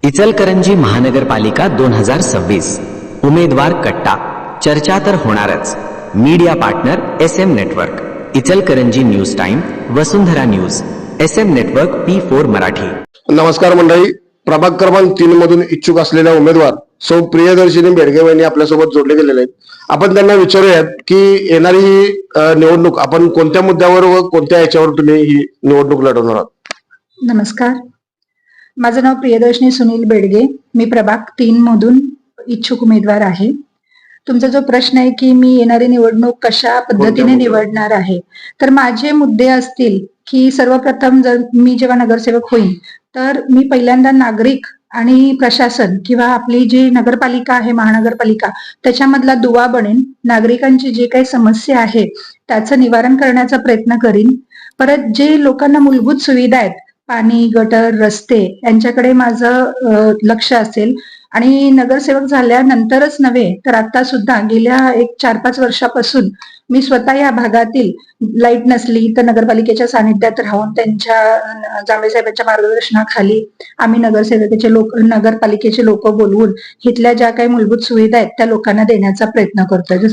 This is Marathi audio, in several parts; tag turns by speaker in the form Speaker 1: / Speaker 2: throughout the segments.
Speaker 1: इचलकरंजी महानगरपालिका 2026 उमेदवार कट्टा, चर्चा तर होणारच. Media partner SM network, Ichalkaranji news time, Vasundhara news, SM network P4 Marathi.
Speaker 2: नमस्कार मंडळी, प्रभाग क्रमांक 3 मधून इच्छुक असलेल्या उमेदवार सौ प्रियदर्शिनी बेडगे वहिनी आपल्यासोबत जोडले गेलेले आहेत. आपण त्यांना विचारूयात की येणारी ही निवडणूक आपण कोणत्या मुद्द्यावर व कोणत्या याच्यावर तुम्ही ही निवडणूक लढवणार आहात.
Speaker 3: नमस्कार, माझं नाव प्रियदर्शनी सुनील बेडगे. मी प्रभाग 3 मधून इच्छुक उमेदवार आहे. तुमचा जो प्रश्न आहे की मी येणारी निवडणूक कशा पद्धतीने निवडणार आहे, तर माझे मुद्दे असतील की सर्वप्रथम जर मी जेव्हा नगरसेवक होईल तर मी पहिल्यांदा नागरिक आणि प्रशासन किंवा आपली जी नगरपालिका आहे, महानगरपालिका, त्याच्यामधला दुवा बनेन. नागरिकांची जी काही समस्या आहे त्याचं निवारण करण्याचा प्रयत्न करीन. परत जे लोकांना मूलभूत सुविधा आहेत, पाणी, गटर, रस्ते, यांच्याकडे माझं लक्ष असेल. आणि नगरसेवक झाल्यानंतरच नव्हे तर आता सुद्धा गेल्या 4-5 वर्षापासून मी स्वतः या भागातील लाईट नसली तर नगरपालिकेच्या सानिध्यात राहून त्यांच्या जांभळे साहेबांच्या मार्गदर्शनाखाली आम्ही नगरपालिकेचे लोक बोलवून इथल्या ज्या काही मूलभूत सुविधा आहेत त्या लोकांना देण्याचा प्रयत्न करतोय.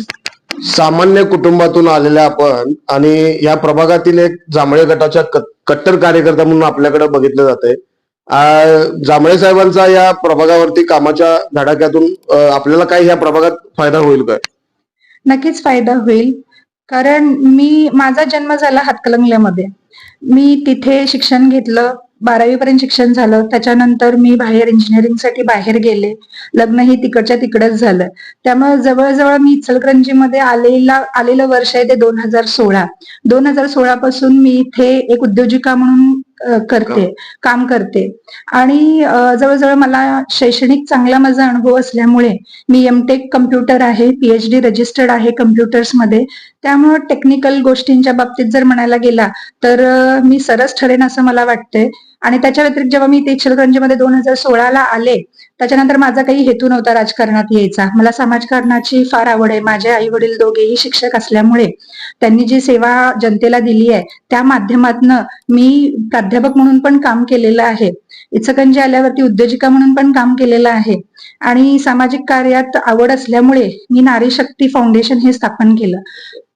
Speaker 2: सामान्य कुटुंबातून आलेल्या आपण आणि या प्रभागातील एक जांभळे गटाच्या कट्टर कार्यकर्ता म्हणून आपल्याकडे बघितलं जातंय. जांभळे साहेबांचा या प्रभागावरती कामाच्या धडाक्यातून आपल्याला काही या प्रभागात फायदा होईल काय?
Speaker 3: नक्कीच फायदा होईल, कारण माझा जन्म झाला हातकणंगल्यामध्ये. मी तिथे शिक्षण घेतलं, 12वी पर्यंत शिक्षण झालं. त्याच्यानंतर मी बाहेर इंजिनिअरिंगसाठी बाहेर गेले. लग्नही तिकडच्या तिकडच झालं. त्यामुळे जवळजवळ मी इचलकरंजीमध्ये आलेलं वर्ष आहे ते 2016. 2016 पासून मी इथे एक उद्योजिका म्हणून काम करते. आणि जवळजवळ मला शैक्षणिक चांगला माझा अनुभव असल्यामुळे मी MTech कम्प्युटर आहे, PhD रजिस्टर्ड आहे कम्प्युटर्स मध्ये. त्यामुळे टेक्निकल गोष्टींच्या बाबतीत जर म्हणायला गेला तर मी सरस ठरेन असं मला वाटतंय. आणि त्याच्या व्यतिरिक्त जेव्हा मी इथे इचलकरंजीमध्ये 2016ला आले, त्याच्यानंतर माझा काही हेतू नव्हता राजकारणात यायचा. मला समाजकारणाची फार आवड आहे. माझे आई वडील दोघेही शिक्षक असल्यामुळे त्यांनी जी सेवा जनतेला दिली आहे त्या माध्यमातून मी प्राध्यापक म्हणून पण काम केलेलं आहे. इचलकरंजी आल्यावरती उद्योजिका म्हणून पण काम केलेलं आहे. आणि सामाजिक कार्यात आवड असल्यामुळे मी नारी शक्ती फाउंडेशन हे स्थापन केलं.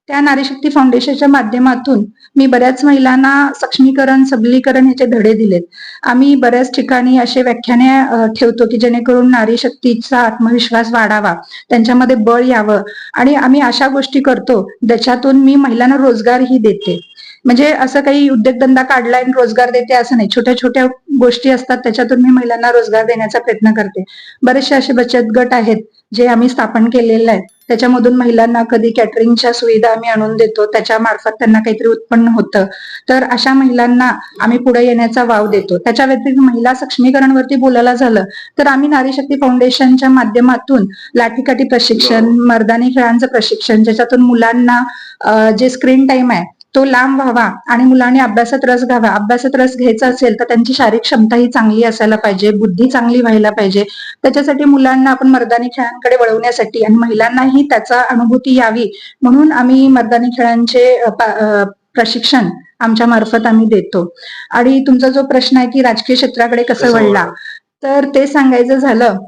Speaker 3: त्या नारी शक्ती फाउंडेशनच्या माध्यमातून मी बऱ्याच महिलांना सक्षमीकरण, सबलीकरण ह्याचे धडे दिलेत. आम्ही बऱ्याच ठिकाणी असे व्याख्याने ठेवतो की जेणेकरून नारी शक्तीचा आत्मविश्वास वाढावा, त्यांच्यामध्ये बळ यावं. आणि आम्ही अशा गोष्टी करतो ज्याच्यातून मी महिलांना रोजगारही देते. म्हणजे असं काही उद्योगधंदा काढलाय आणि रोजगार देते असं नाही. छोट्या छोट्या गोष्टी असतात त्याच्यातून मी महिलांना रोजगार देण्याचा प्रयत्न करते. बरेचसे असे बचत गट आहेत जे आम्ही स्थापन केलेले आहेत. त्याच्यामधून महिलांना कधी कॅटरिंगच्या सुविधा आम्ही आणून देतो, त्याच्या मार्फत त्यांना काहीतरी उत्पन्न होतं. तर अशा महिलांना आम्ही पुढे येण्याचा वाव देतो. त्याच्या व्यतिरिक्त महिला सक्षमीकरणवरती बोलायला झालं तर आम्ही नारी शक्ती फाउंडेशनच्या माध्यमातून लाठीकाठी प्रशिक्षण, मर्दानी खेळांचं प्रशिक्षण, ज्याच्यातून मुलांना जे स्क्रीन टाइम आहे तो लांब व्हावा आणि मुलांनी अभ्यासात रस घ्यावा. अभ्यासात रस घ्यायचा असेल तर त्यांची शारीरिक क्षमता ही चांगली असायला पाहिजे, बुद्धी चांगली व्हायला पाहिजे. त्याच्यासाठी मुलांना आपण मर्दानी खेळांकडे वळवण्यासाठी आणि महिलांनाही त्याचा अनुभूती यावी म्हणून आम्ही मर्दानी खेळांचे प्रशिक्षण आमच्या मार्फत आम्ही देतो. आणि तुमचा जो प्रश्न आहे की राजकीय क्षेत्राकडे कसं वळला, तर ते सांगायचं झालं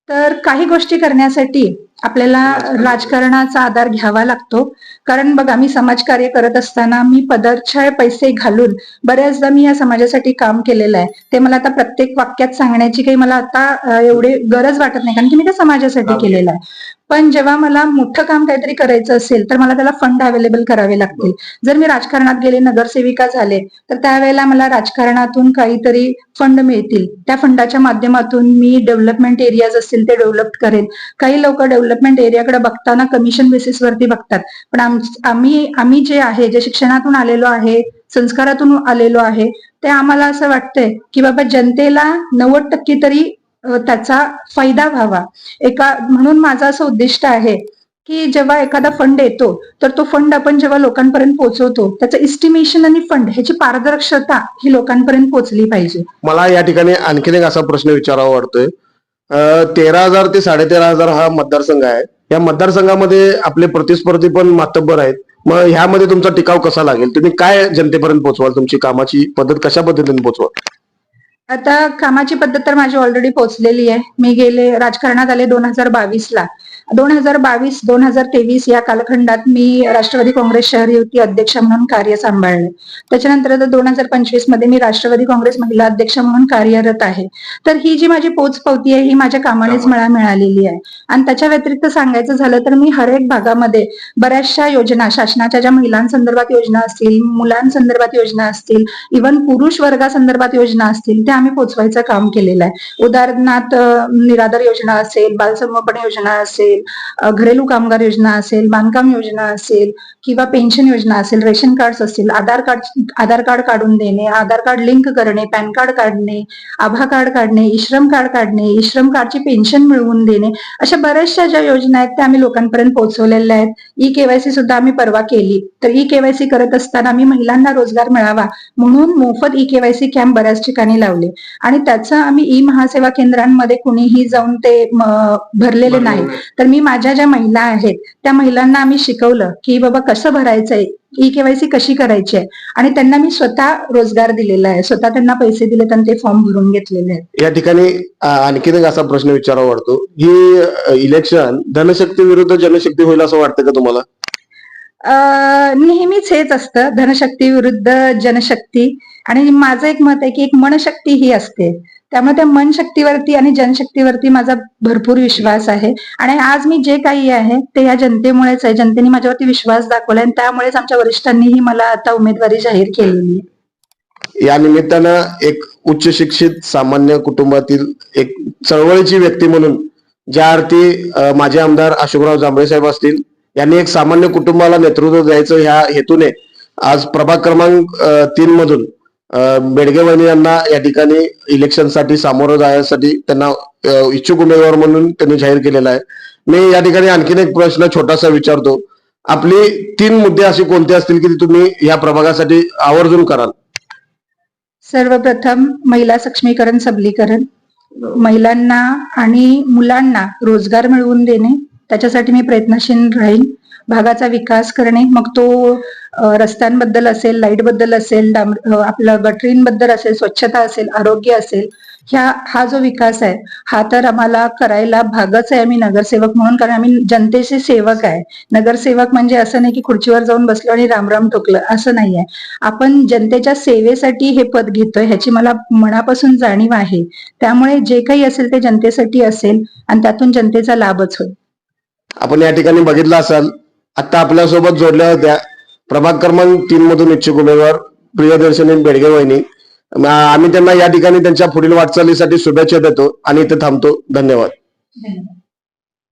Speaker 3: तर काही गोष्टी करण्यासाठी आपल्याला राजकारणाचा आधार घ्यावा लागतो. कारण बघा, मी समाजकार्य करत असताना मी पदरचे पैसे घालून बऱ्याचदा मी या समाजासाठी काम केलेलं आहे. ते मला आता प्रत्येक वाक्यात सांगण्याची काही मला आता एवढी गरज वाटत नाही, कारण की मी त्या समाजासाठी केलेलं आहे. पण जेव्हा मला मोठं काम काहीतरी करायचं असेल तर मला त्याला फंड अवेलेबल करावे लागतील. जर मी राजकारणात गेले, नगरसेविका झाले, तर त्यावेळेला मला राजकारणातून काहीतरी फंड मिळतील. त्या फंडाच्या माध्यमातून मी डेव्हलपमेंट एरियाज असतील ते डेव्हलप करेन. काही लोक डेव्हलपमेंट एरियाकडे बघताना कमिशन बेसिस वरती बघतात, पण आम्ही जे आहे, जे शिक्षणातून आलेलो आहे, संस्कारातून आलेलो आहे, ते आम्हाला असं वाटतंय की बाबा जनतेला 90% तरी त्याचा फायदा व्हावा. म्हणून माझं असं उद्दिष्ट आहे की जेव्हा एखादा फंड येतो तर तो फंड आपण जेव्हा लोकांपर्यंत पोहोचवतो, त्याचं इस्टिमेशन आणि फंड ह्याची पारदर्शकता ही लोकांपर्यंत पोहोचली पाहिजे.
Speaker 2: मला या ठिकाणी आणखीन एक असा प्रश्न विचारावा वाटतोय. 13,000 ते 13,500 हा मतदारसंघ आहे. या मतदारसंघामध्ये आपले प्रतिस्पर्धी पण मातब्बर आहेत. मग ह्यामध्ये तुमचा टिकाव कसा लागेल? तुम्ही काय जनतेपर्यंत पोहोचवाल? तुमची कामाची पद्धत कशा पद्धतीने पोहोचवाल?
Speaker 3: आता कामाची पद्धत तर माझी ऑलरेडी पोहोचलेली आहे. मी गेले राजकारणात आले 2022ला. 2022-2023 या कालखंडात मी राष्ट्रवादी काँग्रेस शहर युवती अध्यक्ष म्हणून कार्य सांभाळले. त्याच्यानंतर आता 2025 मध्ये मी राष्ट्रवादी काँग्रेस महिला अध्यक्ष म्हणून कार्यरत आहे. तर ही जी माझी पोचपावती आहे ही माझ्या कामानेच मला मिळालेली आहे. आणि त्याच्या व्यतिरिक्त सांगायचं झालं तर मी हर एक भागामध्ये बऱ्याचशा योजना, शासनाच्या ज्या महिलांसंदर्भात योजना असतील, मुलांसंदर्भात योजना असतील, इव्हन पुरुष वर्गासंदर्भात योजना असतील, त्या आम्ही पोचवायचं काम केलेलं आहे. उदाहरणार्थ निराधार योजना असेल, बालसंगोपन योजना असेल, घरेलू कामगार योजना असेल, बांधकाम योजना असेल किंवा पेन्शन योजना असेल, रेशन कार्ड असतील, आधार कार्ड काढून देणे, आधार कार्ड लिंक करणे, पॅन कार्ड काढणे, आभा कार्ड काढणे, श्रम कार्ड काढणे, श्रम कार्डची पेन्शन मिळवून देणे, अशा बऱ्याचशा ज्या योजना आहेत त्या आम्ही लोकांपर्यंत पोहोचवलेल्या आहेत. ई-केवायसी सुद्धा आम्ही परवा केली. तर ई-केवायसी करत असताना आम्ही महिलांना रोजगार मिळावा म्हणून मोफत ई-केवायसी कॅम्प बऱ्याच ठिकाणी लावले आणि त्याचं आम्ही ई-महासेवा केंद्रांमध्ये कुणीही जाऊन ते भरलेले नाही. तर मी माझ्या ज्या महिला आहेत त्या महिलांना आम्ही शिकवलं की बाबा कसं भरायचंय, ई-केवायसी कशी करायची आहे आणि त्यांना मी स्वतः रोजगार दिलेला आहे, स्वतः त्यांना पैसे दिले आणि ते फॉर्म भरून घेतलेले आहेत.
Speaker 2: या ठिकाणी आणखीन एक असा प्रश्न विचारावा वाटतो, ही इलेक्शन धनशक्ती विरुद्ध जनशक्ती होईल असं वाटतं का तुम्हाला?
Speaker 3: नेहमीच हेच असतं, धनशक्ती विरुद्ध जनशक्ती. आणि माझं एक मत आहे की एक मनशक्ती ही असते, त्यामुळे त्या मनशक्तीवरती आणि जनशक्तीवरती माझा भरपूर विश्वास आहे. आणि आज मी जे काही आहे ते या जनतेमुळेच आहे. जनतेने माझ्यावरती विश्वास दाखवला आणि त्यामुळेच आमच्या वरिष्ठांनीही मला आता उमेदवारी जाहीर केलेली आहे.
Speaker 2: या निमित्तानं एक उच्च शिक्षित सामान्य कुटुंबातील एक चळवळीची व्यक्ती म्हणून ज्या अर्थी माजी आमदार अशोकराव जांभळे साहेब असतील, यांनी एक सामान्य कुटुंबाला नेतृत्व द्यायचं ह्या हेतूने आज प्रभाग क्रमांक 3 मधून बेडगे वहिनी यांना या ठिकाणी इलेक्शनसाठी सामोरं जाण्यासाठी त्यांना इच्छुक उमेदवार म्हणून त्यांनी जाहीर केलेला आहे. मी या ठिकाणी आणखीन एक प्रश्न छोटासा विचारतो. आपली 3 मुद्दे असे कोणते असतील की तुम्ही या प्रभागासाठी आवर्जून कराल?
Speaker 3: सर्वप्रथम महिला सक्षमीकरण, सबलीकरण, महिलांना आणि मुलांना रोजगार मिळवून देणे, त्याच्यासाठी मी प्रयत्नशील राहीन. भागाचा विकास करणे, मग तो रस्त्यांबद्दल असेल, लाईट बद्दल असेल, आपलं गटरींबद्दल असेल, स्वच्छता असेल, आरोग्य असेल, हा जो विकास आहे हा तर आम्हाला करायला भागच आहे. आम्ही नगरसेवक म्हणून, कारण आम्ही जनतेचे सेवक आहे. नगरसेवक म्हणजे असं नाही की खुर्चीवर जाऊन बसलो आणि रामराम ठोकलं, असं नाहीये. आपण जनतेच्या सेवेसाठी हे पद घेतोय ह्याची मला मनापासून जाणीव आहे. त्यामुळे जे काही असेल ते जनतेसाठी असेल आणि त्यातून जनतेचा लाभच होईल.
Speaker 2: आपण या ठिकाणी बघितलं असाल, आता आपल्यासोबत जोडल्या होत्या प्रभाग क्रमांक 3 मधून इच्छुक उमेदवार प्रियदर्शनी बेडगे वहिनी. आम्ही त्यांना या ठिकाणी त्यांच्या पुढील वाटचालीसाठी शुभेच्छा देतो आणि इथे थांबतो. धन्यवाद.